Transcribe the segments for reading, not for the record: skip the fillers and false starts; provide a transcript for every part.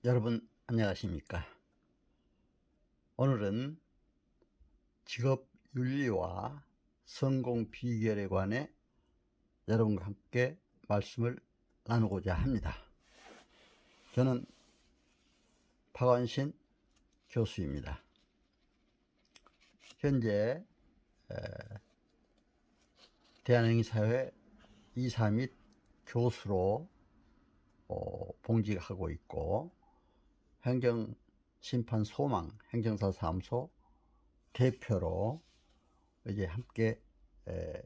여러분 안녕하십니까? 오늘은 직업윤리와 성공 비결에 관해 여러분과 함께 말씀을 나누고자 합니다. 저는 박완신 교수입니다. 현재 대한행사회 이사 및 교수로 봉직하고 있고, 행정심판소망 행정사사무소 대표로 이제 함께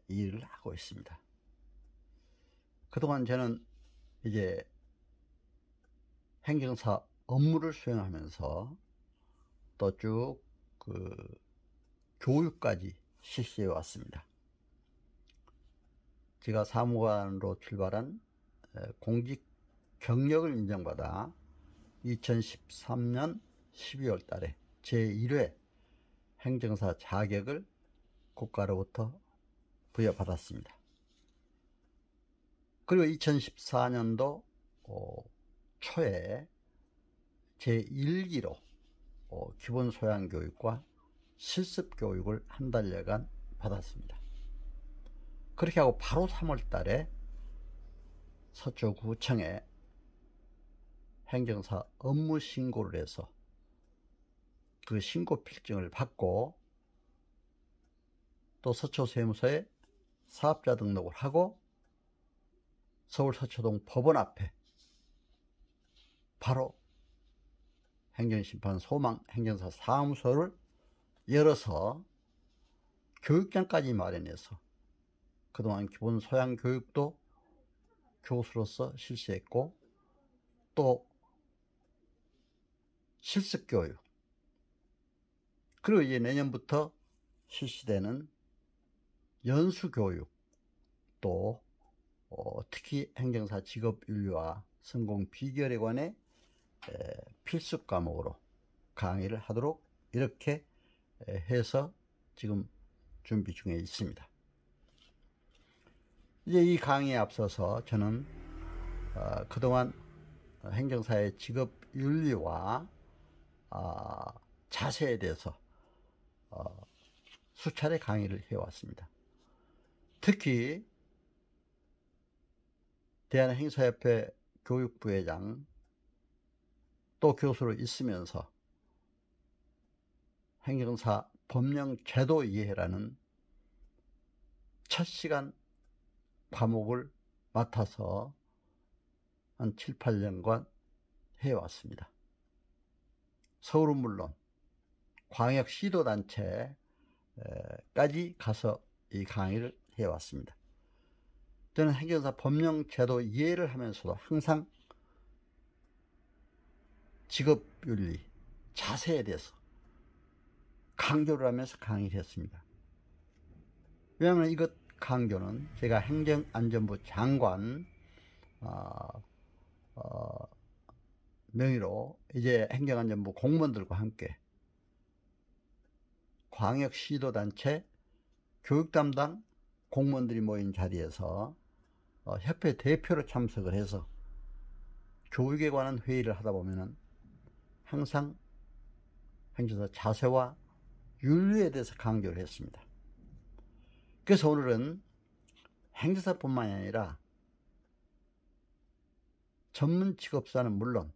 일을 하고 있습니다. 그동안 저는 이제 행정사 업무를 수행하면서 또 쭉 교육까지 실시해 왔습니다. 제가 사무관으로 출발한 공직 경력을 인정받아 2013년 12월 달에 제1회 행정사 자격을 국가로부터 부여받았습니다. 그리고 2014년도 초에 제1기로 기본소양교육과 실습교육을 한 달여간 받았습니다. 그렇게 하고 바로 3월 달에 서초구청에 행정사 업무 신고를 해서 그 신고 필증을 받고, 또 서초세무서에 사업자 등록을 하고 서울 서초동 법원 앞에 바로 행정심판소망 행정사 사무소를 열어서 교육장까지 마련해서 그동안 기본 소양 교육도 교수로서 실시했고, 또 실습교육, 그리고 이제 내년부터 실시되는 연수교육, 또 특히 행정사 직업윤리와 성공 비결에 관해 필수 과목으로 강의를 하도록 이렇게 해서 지금 준비 중에 있습니다. 이제 이 강의에 앞서서 저는 그동안 행정사의 직업윤리와 자세에 대해서 수차례 강의를 해왔습니다. 특히 대한행사협회 교육부회장 또 교수로 있으면서 행정사 법령 제도 이해라는 첫 시간 과목을 맡아서 한 7, 8년간 해왔습니다. 서울은 물론 광역 시도단체까지 가서 이 강의를 해왔습니다. 저는 행정사 법령 제도 이해를 하면서도 항상 직업윤리, 자세에 대해서 강조를 하면서 강의를 했습니다. 왜냐하면 이것 강조는 제가 행정안전부 장관 명의로 이제 행정안전부 공무원들과 함께 광역시도단체 교육담당 공무원들이 모인 자리에서 협회 대표로 참석을 해서 교육에 관한 회의를 하다 보면은 항상 행정사 자세와 윤리에 대해서 강조를 했습니다. 그래서 오늘은 행정사뿐만이 아니라 전문 직업사는 물론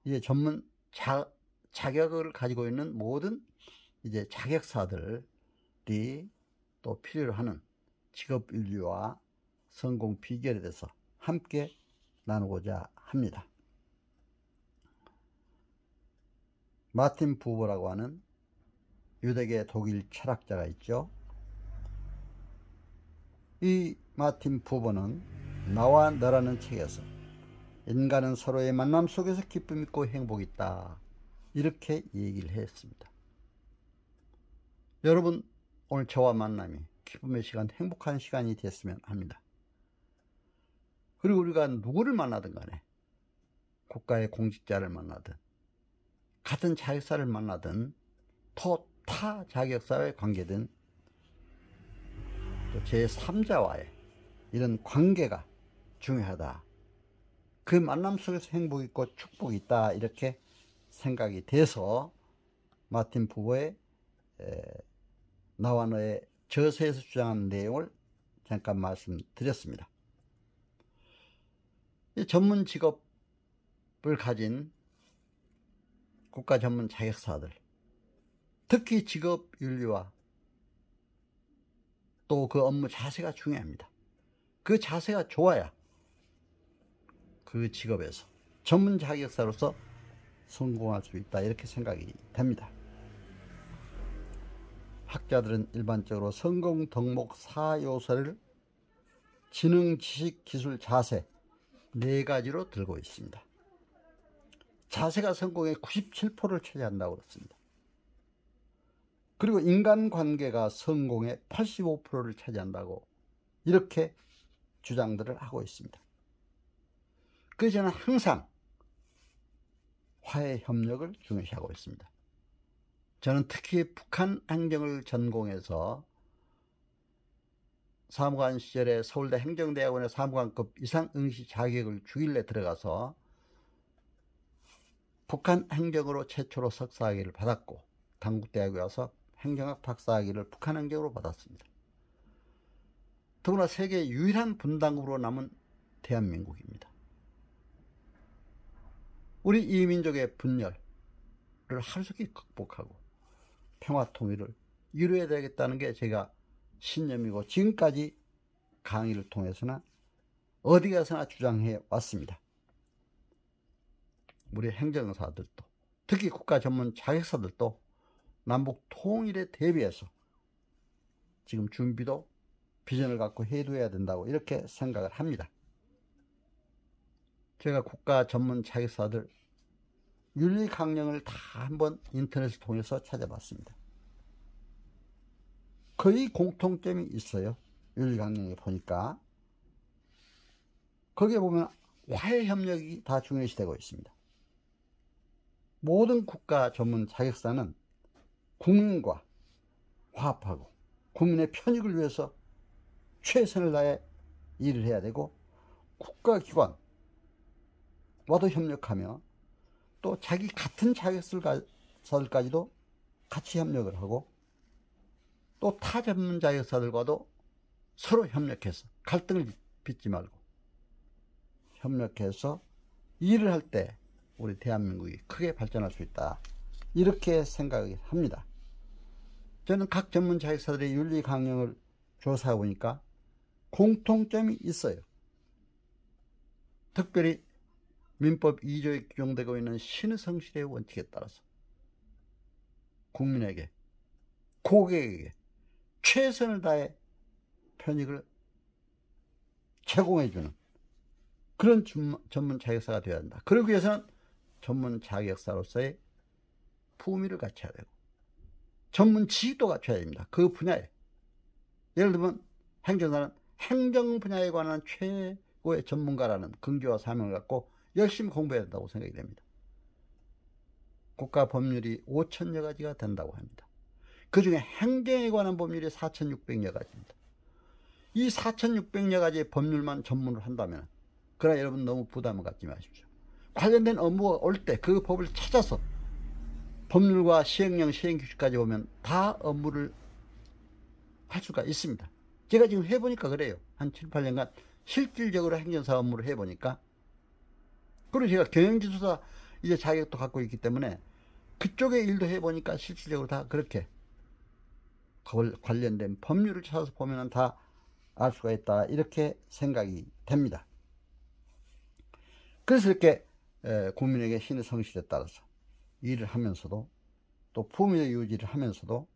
이제 전문 자격을 가지고 있는 모든 이제 자격사들이 또 필요로 하는 직업윤리와 성공 비결에 대해서 함께 나누고자 합니다. 마틴 부버라고 하는 유대계 독일 철학자가 있죠. 이 마틴 부버는 나와 너라는 책에서 인간은 서로의 만남 속에서 기쁨 있고 행복이 있다, 이렇게 얘기를 했습니다. 여러분, 오늘 저와 만남이 기쁨의 시간, 행복한 시간이 됐으면 합니다. 그리고 우리가 누구를 만나든 간에, 국가의 공직자를 만나든 같은 자격사를 만나든 또 타 자격사와의 관계든 또 제3자와의 이런 관계가 중요하다, 그 만남 속에서 행복이 있고 축복이 있다, 이렇게 생각이 돼서 마틴 부버의 나와 너의 저서에서 주장하는 내용을 잠깐 말씀드렸습니다. 이 전문 직업을 가진 국가 전문 자격사들, 특히 직업윤리와 또 그 업무 자세가 중요합니다. 그 자세가 좋아야 그 직업에서 전문 자격사로서 성공할 수 있다, 이렇게 생각이 됩니다. 학자들은 일반적으로 성공 덕목 4요소를 지능, 지식, 기술, 자세 4가지로 들고 있습니다. 자세가 성공의 97%를 차지한다고 그랬습니다. 그리고 인간관계가 성공의 85%를 차지한다고 이렇게 주장들을 하고 있습니다. 그래서 저는 항상 화해 협력을 중요시하고 있습니다. 저는 특히 북한 행정을 전공해서 사무관 시절에 서울대 행정대학원의 사무관급 이상 응시 자격을 주길래 들어가서 북한 행정으로 최초로 석사학위를 받았고, 당국대학에 와서 행정학 박사학위를 북한 행정으로 받았습니다. 더구나 세계 유일한 분당국으로 남은 대한민국입니다. 우리 이민족의 분열을 하루속히 극복하고 평화 통일을 이루어야 되겠다는 게 제가 신념이고, 지금까지 강의를 통해서나 어디 가서나 주장해 왔습니다. 우리 행정사들도, 특히 국가 전문 자격사들도 남북 통일에 대비해서 지금 준비도 비전을 갖고 해둬야 된다고 이렇게 생각을 합니다. 제가 국가 전문 자격사들 윤리 강령을 다 한번 인터넷을 통해서 찾아봤습니다. 거의 공통점이 있어요. 윤리 강령에 보니까 거기에 보면 화해 협력이 다 중요시되고 있습니다. 모든 국가 전문 자격사는 국민과 화합하고 국민의 편익을 위해서 최선을 다해 일을 해야 되고, 국가기관와도 협력하며 또 자기 같은 자격사들까지도 같이 협력을 하고, 또 타 전문 자격사들과도 서로 협력해서 갈등을 빚지 말고 협력해서 일을 할 때 우리 대한민국이 크게 발전할 수 있다, 이렇게 생각합니다. 저는 각 전문 자격사들의 윤리 강령을 조사해 보니까 공통점이 있어요. 특별히 민법 2조에 규정되고 있는 신의성실의 원칙에 따라서 국민에게, 고객에게 최선을 다해 편익을 제공해주는 그런 전문 자격사가 되어야 한다. 그러기 위해서는 전문 자격사로서의 품위를 갖춰야 되고 전문 지식도 갖춰야 됩니다. 그 분야에. 예를 들면 행정사는 행정 분야에 관한 최고의 전문가라는 긍지와 사명을 갖고 열심히 공부해야 된다고 생각이 됩니다. 국가 법률이 5,000여 가지가 된다고 합니다. 그 중에 행정에 관한 법률이 4,600여 가지입니다. 이 4,600여 가지의 법률만 전문을 한다면, 그러나 여러분 너무 부담을 갖지 마십시오. 관련된 업무가 올 때 그 법을 찾아서 법률과 시행령, 시행규칙까지 보면 다 업무를 할 수가 있습니다. 제가 지금 해보니까 그래요. 한 7, 8년간 실질적으로 행정사 업무를 해보니까. 그리고 제가 경영지도사 이제 자격도 갖고 있기 때문에 그쪽의 일도 해보니까 실질적으로 다 그렇게 관련된 법률을 찾아서 보면 다 알 수가 있다, 이렇게 생각이 됩니다. 그래서 이렇게 국민에게 신의 성실에 따라서 일을 하면서도 또 품위의 유지를 하면서도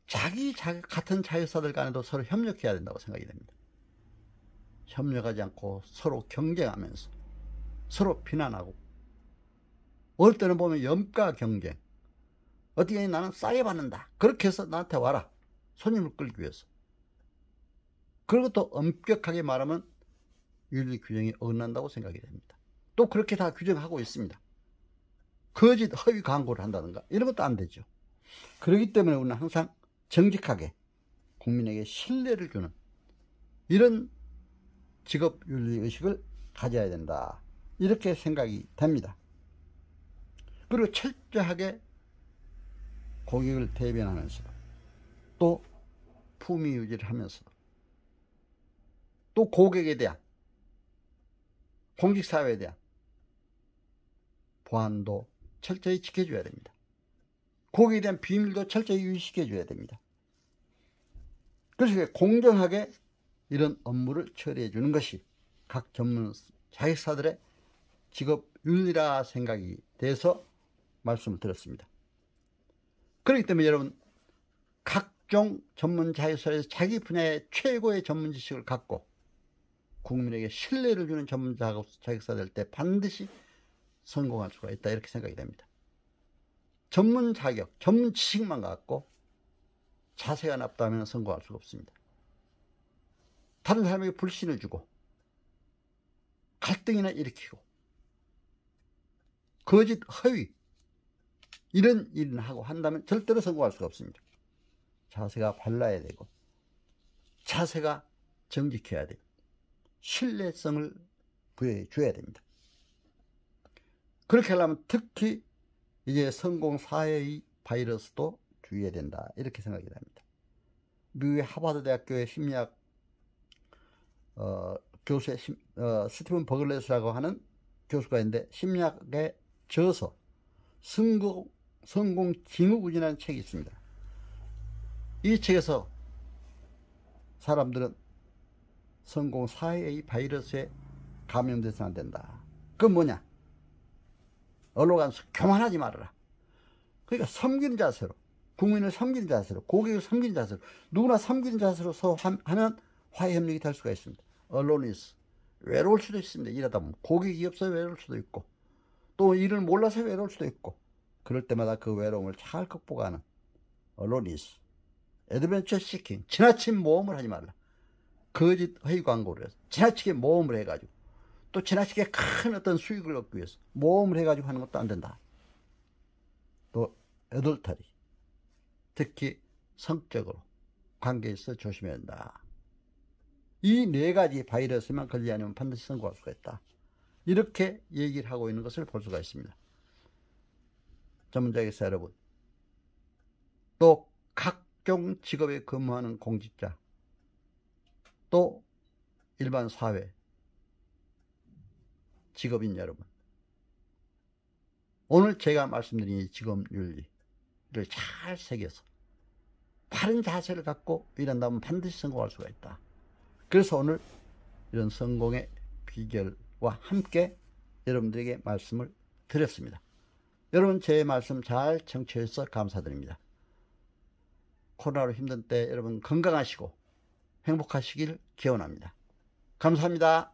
자기 같은 자격사들 간에도 서로 협력해야 된다고 생각이 됩니다. 협력하지 않고 서로 경쟁하면서 서로 비난하고, 어떨 때는 보면 염가 경쟁, 어떻게 나는 싸게 받는다, 그렇게 해서 나한테 와라, 손님을 끌기 위해서. 그리고 또 엄격하게 말하면 윤리 규정이 어긋난다고 생각이 됩니다. 또 그렇게 다 규정하고 있습니다. 거짓 허위 광고를 한다든가 이런 것도 안 되죠. 그렇기 때문에 우리는 항상 정직하게 국민에게 신뢰를 주는 이런 직업윤리의식을 가져야 된다. 이렇게 생각이 됩니다. 그리고 철저하게 고객을 대변하면서도 또 품위 유지를 하면서도 또 고객에 대한 공직사회에 대한 보안도 철저히 지켜줘야 됩니다. 고객에 대한 비밀도 철저히 유지시켜줘야 됩니다. 그래서 공정하게 이런 업무를 처리해 주는 것이 각 전문 자격사들의 직업 윤리라 생각이 돼서 말씀을 드렸습니다. 그렇기 때문에 여러분, 각종 전문 자격사에서 자기 분야의 최고의 전문 지식을 갖고 국민에게 신뢰를 주는 전문 자격사 될 때 반드시 성공할 수가 있다, 이렇게 생각이 됩니다. 전문 자격, 전문 지식만 갖고 자세가 나쁘다면 성공할 수가 없습니다. 다른 사람에게 불신을 주고 갈등이나 일으키고 거짓, 허위 이런 일을 하고 한다면 절대로 성공할 수가 없습니다. 자세가 발라야 되고 자세가 정직해야 되고 신뢰성을 부여해 줘야 됩니다. 그렇게 하려면 특히 이제 성공사회의 바이러스도 주의해야 된다, 이렇게 생각이 됩니다. 미국의 하버드 대학교의 심리학 교수의 스티븐 버글렛이라고 하는 교수가 있는데, 심리학에 져서 성공 징후군이라는 책이 있습니다. 이 책에서 사람들은 성공 사회의 바이러스에 감염돼서는 안 된다. 그건 뭐냐? 언론가서 교만하지 말아라. 그러니까 섬기는 자세로, 국민을 섬기는 자세로, 고객을 섬기는 자세로, 누구나 섬기는 자세로 하면 화해 협력이 될 수가 있습니다. 언론이 외로울 수도 있습니다. 일하다 보면 고객이 없어서 외로울 수도 있고, 또 일을 몰라서 외로울 수도 있고, 그럴 때마다 그 외로움을 잘 극복하는 언론이 애드벤처 시킹, 지나친 모험을 하지 말라. 거짓 허위 광고를 해서 지나치게 모험을 해가지고 또 지나치게 큰 어떤 수익을 얻기 위해서 모험을 해가지고 하는 것도 안 된다. 또 애돌터리, 특히 성적으로 관계에 있어 조심해야 한다. 이 네 가지 바이러스만 걸리지 않으면 반드시 성공할 수가 있다. 이렇게 얘기를 하고 있는 것을 볼 수가 있습니다. 전문자격사 여러분, 또 각종 직업에 근무하는 공직자, 또 일반 사회 직업인 여러분, 오늘 제가 말씀드린 이 직업 윤리를 잘 새겨서 바른 자세를 갖고 일한다면 반드시 성공할 수가 있다. 그래서 오늘 이런 성공의 비결과 함께 여러분들에게 말씀을 드렸습니다. 여러분, 제 말씀 잘 청취해 주셔서 감사드립니다. 코로나로 힘든 때 여러분 건강하시고 행복하시길 기원합니다. 감사합니다.